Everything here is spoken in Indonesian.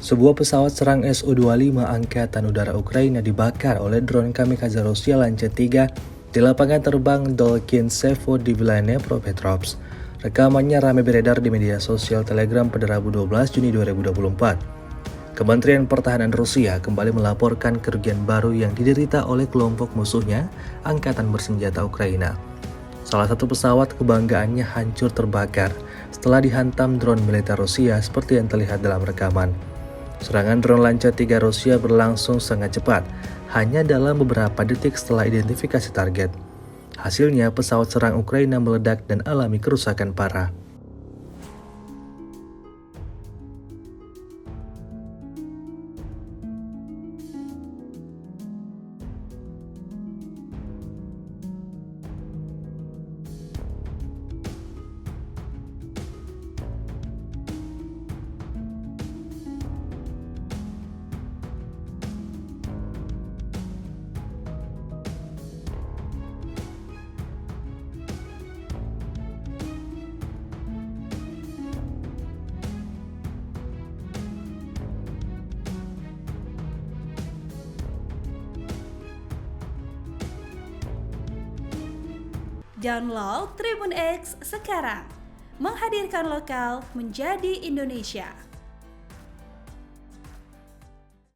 Sebuah pesawat serang Su-25 Angkatan Udara Ukraina dibakar oleh drone kamikaze Rusia Lancet 3 di lapangan terbang Dolkinsevo di wilayah Dnepropetrovsk. Rekamannya ramai beredar di media sosial Telegram pada Rabu 12 Juni 2024. Kementerian Pertahanan Rusia kembali melaporkan kerugian baru yang diderita oleh kelompok musuhnya, Angkatan Bersenjata Ukraina. Salah satu pesawat kebanggaannya hancur terbakar setelah dihantam drone militer Rusia seperti yang terlihat dalam rekaman. Serangan drone Lancet 3 Rusia berlangsung sangat cepat, hanya dalam beberapa detik setelah identifikasi target. Hasilnya, pesawat serang Ukraina meledak dan alami kerusakan parah. Download Tribun X sekarang, menghadirkan lokal menjadi Indonesia.